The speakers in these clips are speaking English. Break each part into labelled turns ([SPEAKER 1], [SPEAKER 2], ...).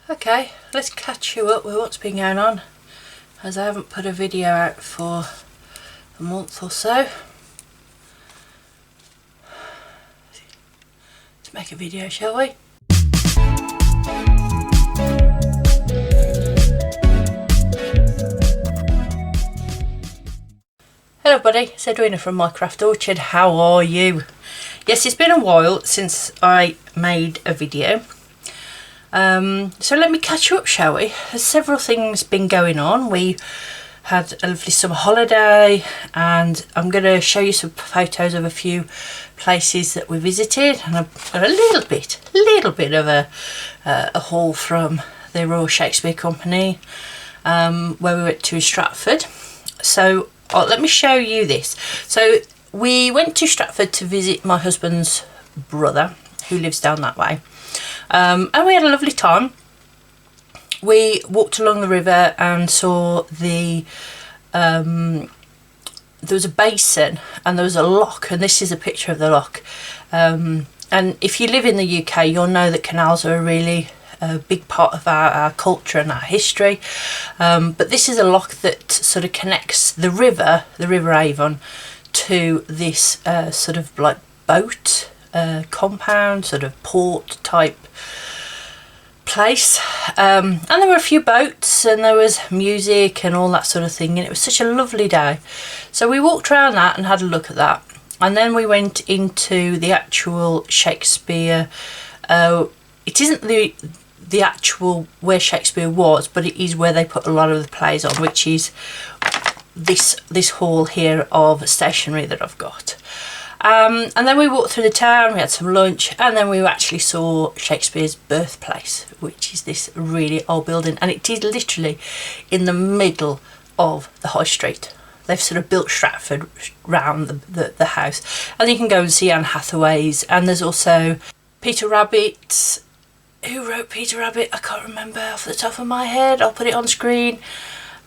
[SPEAKER 1] Okay, let's catch you up with what's been going on, as I haven't put a video out for a month or so. Let's make a video, shall we? Hello buddy, it's Edwina from My Craft Orchard. How are you? Yes, it's been a while since I made a video. So let me catch you up, shall we? There's several things been going on. We had a lovely summer holiday and I'm going to show you some photos of a few places that we visited, and I've got a little bit of a haul from the Royal Shakespeare Company where we went to Stratford. So let me show you this. So we went to Stratford to visit my husband's brother who lives down that way. And we had a lovely time. We walked along the river and saw there was a basin and there was a lock, and this is a picture of the lock. And if you live in the UK, you'll know that canals are a really big part of our culture and our history. But this is a lock that sort of connects the River Avon, to this sort of like boat compound, sort of port type place, and there were a few boats and there was music and all that sort of thing, and it was such a lovely day. So we walked around that and had a look at that, and then we went into the actual Shakespeare. It isn't the actual where Shakespeare was, but it is where they put a lot of the plays on, which is this hall here of stationery that I've got. And then we walked through the town, we had some lunch, and then we actually saw Shakespeare's birthplace, which is this really old building, and it is literally in the middle of the high street. They've sort of built Stratford round the house, and you can go and see Anne Hathaway's, and there's also Peter Rabbit. Who wrote Peter Rabbit? I can't remember off the top of my head. I'll put it on screen.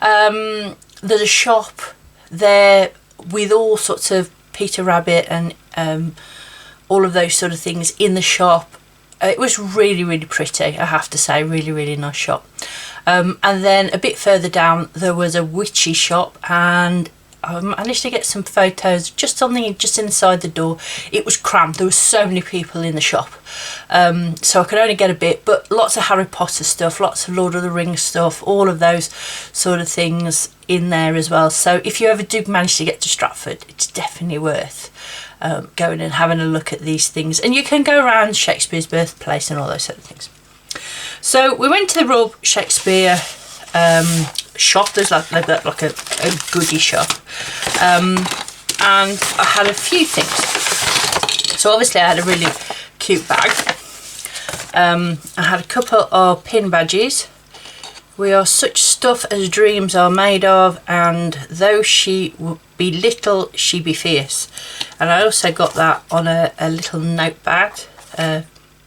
[SPEAKER 1] There's a shop there with all sorts of Peter Rabbit and all of those sort of things in the shop. It was really pretty, I have to say. Really nice shop. And then a bit further down there was a witchy shop, and I managed to get some photos just inside the door. It was crammed. There were so many people in the shop, so I could only get a bit, but lots of Harry Potter stuff, lots of Lord of the Rings stuff, all of those sort of things in there as well. So if you ever do manage to get to Stratford, it's definitely worth going and having a look at these things, and you can go around Shakespeare's birthplace and all those sort of things. So we went to the Royal Shakespeare shop. There's they've got like a goodie shop, and I had a few things. So obviously I had a really cute bag. I had a couple of pin badges. We are such stuff as dreams are made of, and though she be little, she be fierce. And I also got that on a little notepad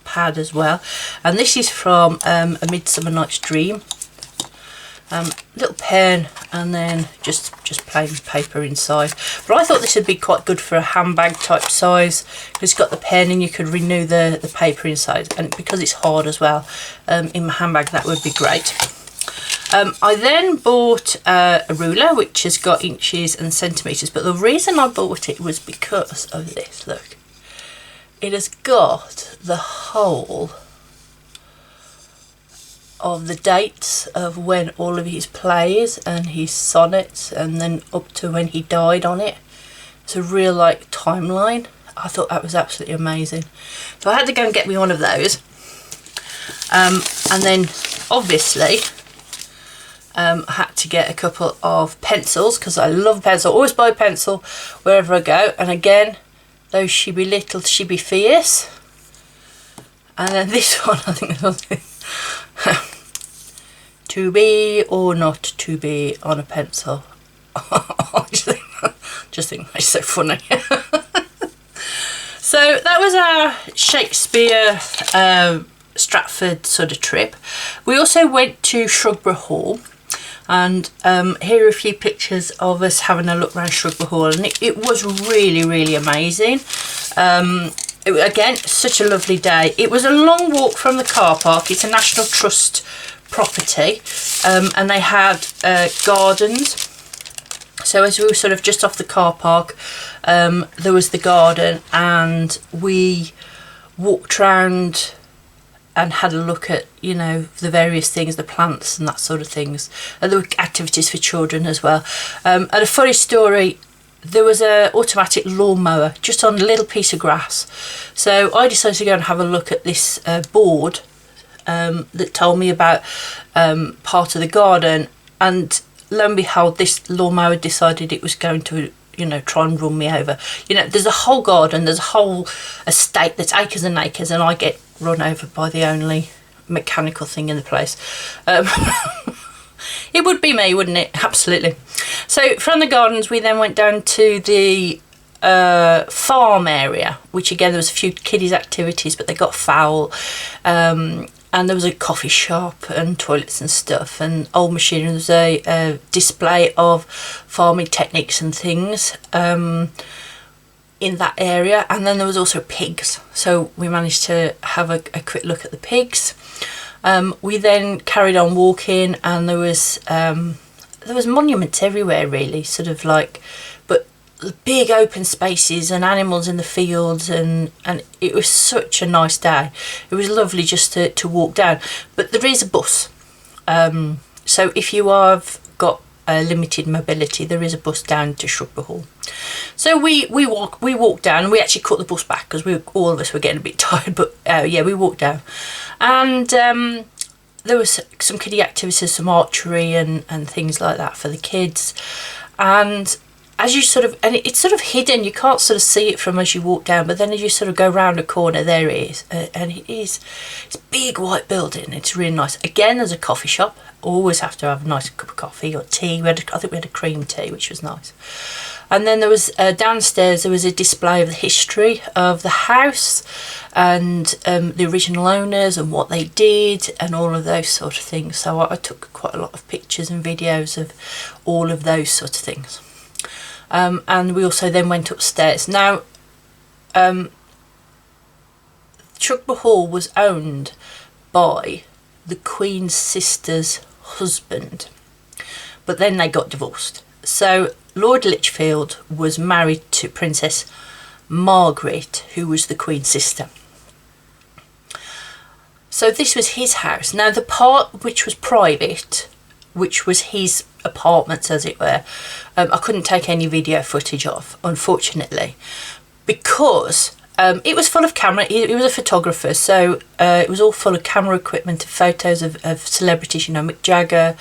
[SPEAKER 1] pad as well, and this is from A Midsummer Night's Dream. Little pen, and then just plain paper inside. But I thought this would be quite good for a handbag type size, because it's got the pen and you could renew the paper inside, and because it's hard as well, in my handbag that would be great. I then bought a ruler which has got inches and centimetres, but the reason I bought it was because of this. Look, it has got the whole of the dates of when all of his plays and his sonnets, and then up to when he died on it. It's a real like timeline. I thought that was absolutely amazing, so I had to go and get me one of those. And then obviously I had to get a couple of pencils, because I love pencil. I always buy a pencil wherever I go, and again, though she be little, she be fierce. And then this one, I think to be or not to be on a pencil. I just think that's so funny. So that was our Shakespeare Stratford sort of trip. We also went to Shugborough Hall, and here are a few pictures of us having a look around Shugborough Hall, and it was really amazing. again, such a lovely day. It was a long walk from the car park. It's a National Trust property, and they had gardens. So as we were sort of just off the car park, there was the garden, and we walked around and had a look at, you know, the various things, the plants and that sort of things. And there were activities for children as well. And a funny story, there was a automatic lawnmower just on a little piece of grass. So I decided to go and have a look at this board that told me about part of the garden, and lo and behold, this lawnmower decided it was going to, you know, try and run me over. You know, there's a whole garden, there's a whole estate that's acres and acres, and I get run over by the only mechanical thing in the place. It would be me, wouldn't it? Absolutely. So from the gardens we then went down to the farm area, which again there was a few kiddies activities, but they got foul, and there was a coffee shop and toilets and stuff and old machinery. There was a display of farming techniques and things in that area, and then there was also pigs, so we managed to have a quick look at the pigs. We then carried on walking, and there was monuments everywhere, really, sort of like, but big open spaces and animals in the fields, and it was such a nice day. It was lovely just to walk down, but there is a bus, so if you have got limited mobility, there is a bus down to Shugborough. So we walked down, and we actually caught the bus back because all of us were getting a bit tired, but yeah, we walked down, and there was some kiddie activities, some archery and things like that for the kids. And as you sort of, and it's sort of hidden, you can't sort of see it from as you walk down, but then as you sort of go round a corner, there it is, and it's a big white building. It's really nice. Again, there's a coffee shop. Always have to have a nice cup of coffee or tea. I think we had a cream tea, which was nice. And then there was downstairs, there was a display of the history of the house and the original owners and what they did and all of those sort of things. So I took quite a lot of pictures and videos of all of those sort of things. And we also then went upstairs. Now, Shugborough was owned by the Queen's sister's husband, but then they got divorced. So Lord Lichfield was married to Princess Margaret, who was the Queen's sister. So this was his house. Now the part which was private, which was his apartments as it were, I couldn't take any video footage of, unfortunately, because it was full of camera. He was a photographer, so it was all full of camera equipment and photos of celebrities, you know, Mick Jagger,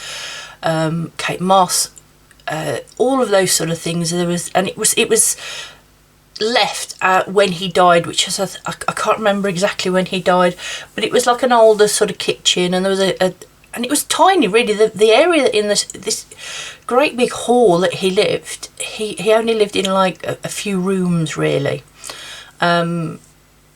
[SPEAKER 1] Kate Moss, all of those sort of things. There was, and it was left when he died, which is I can't remember exactly when he died, but it was like an older sort of kitchen, and there was and it was tiny, really. The area in this great big hall that he lived, he only lived in like a few rooms, really,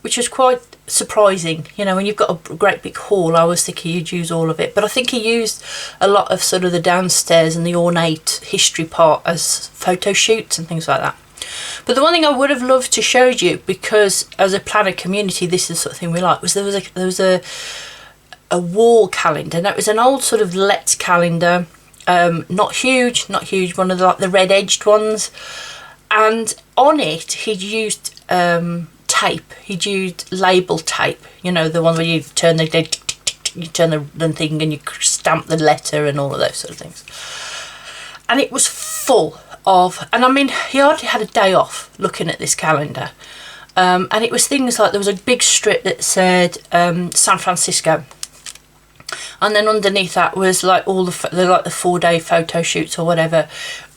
[SPEAKER 1] which was quite surprising. You know, when you've got a great big hall, I was thinking you'd use all of it, but I think he used a lot of sort of the downstairs and the ornate history part as photo shoots and things like that. But the one thing I would have loved to show you, because as a planner community, this is the sort of thing we like, was there was a wall calendar. Now it was an old sort of Let's calendar, not huge, one of the red edged ones, and on it he'd used tape. He'd used label tape, you know, the one where you turn the thing and you stamp the letter and all of those sort of things. And it was full of, and I mean, he hardly had a day off looking at this calendar, and it was things like there was a big strip that said San Francisco, and then underneath that was like all the 4-day photo shoots or whatever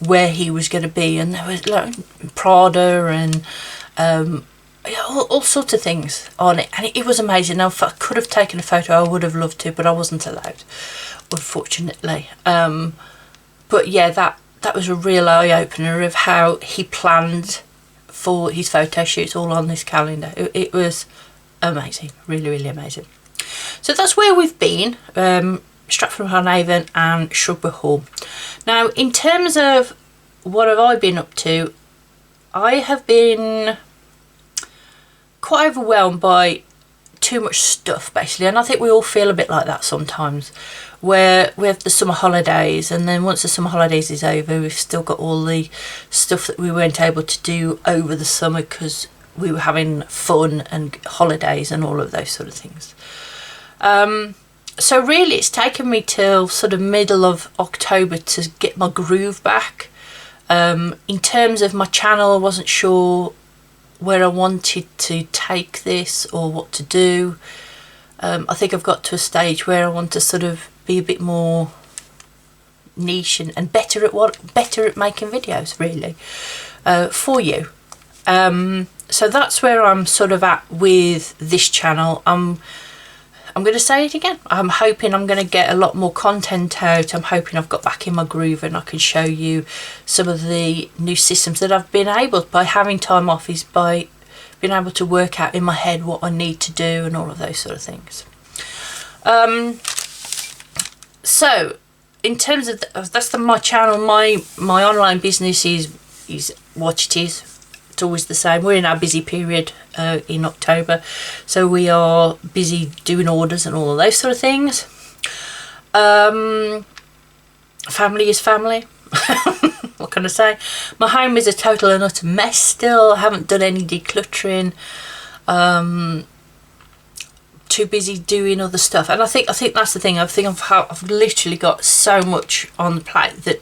[SPEAKER 1] where he was going to be, and there was like Prada and all sorts of things on it, and it was amazing. Now if I could have taken a photo, I would have loved to, but I wasn't allowed, unfortunately. But yeah, that was a real eye-opener of how he planned for his photo shoots all on this calendar. It was amazing, really, really amazing. So that's where we've been, Stratford-upon-Avon and Shugborough. Now, in terms of what have I been up to, I have been quite overwhelmed by too much stuff basically, and I think we all feel a bit like that sometimes, where we have the summer holidays, and then once the summer holidays is over, we've still got all the stuff that we weren't able to do over the summer because we were having fun and holidays and all of those sort of things. So really it's taken me till sort of middle of October to get my groove back. In terms of my channel, I wasn't sure where I wanted to take this or what to do. I think I've got to a stage where I want to sort of be a bit more niche and better at making videos really, for you. So that's where I'm sort of at with this channel. I'm going to say it again. I'm hoping I'm going to get a lot more content out. I'm hoping I've got back in my groove and I can show you some of the new systems that I've been able, by having time off, is by being able to work out in my head what I need to do and all of those sort of things. So in terms of that's my channel. My online business is what it is. It's always the same. We're in our busy period in October, so we are busy doing orders and all of those sort of things. Family is family. What can I say? My home is a total and utter mess still. I haven't done any decluttering. Too busy doing other stuff, and I think that's the thing. I've literally got so much on the plate that,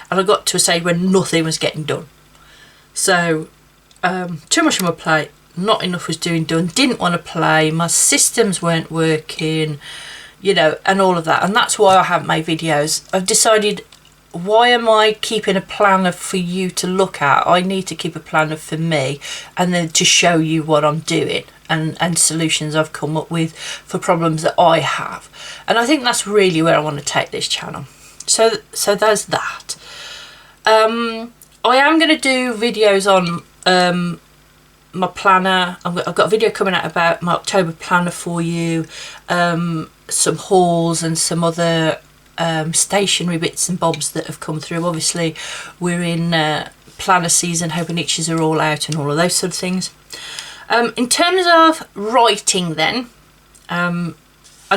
[SPEAKER 1] and I got to a stage where nothing was getting done. So too much on my plate, not enough was done, didn't want to play, my systems weren't working, you know, and all of that, and that's why I haven't made videos. I've decided, why am I keeping a planner for you to look at? I need to keep a planner for me, and then to show you what I'm doing and solutions I've come up with for problems that I have. And I think that's really where I want to take this channel. So there's that. I am going to do videos on my planner. I've got a video coming out about my October planner for you, some hauls and some other stationery bits and bobs that have come through. Obviously we're in planner season, hoping itches are all out and all of those sort of things. In terms of writing then, I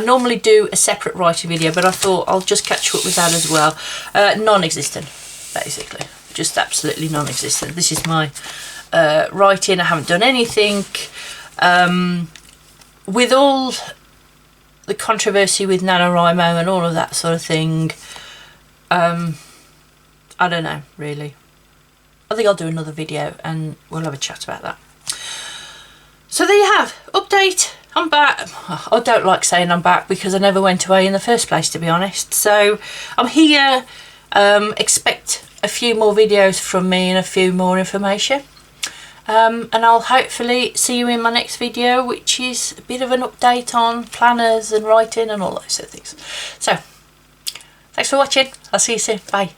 [SPEAKER 1] normally do a separate writing video, but I thought I'll just catch up with that as well. Non-existent basically, just absolutely non-existent. This is my writing. I haven't done anything. With all the controversy with NaNoWriMo and all of that sort of thing, I don't know really. I think I'll do another video and we'll have a chat about that. So there you have, update, I'm back. I don't like saying I'm back because I never went away in the first place, to be honest. So I'm here, expect a few more videos from me and a few more information. And I'll hopefully see you in my next video, which is a bit of an update on planners and writing and all those sort of things. So thanks for watching, I'll see you soon, bye.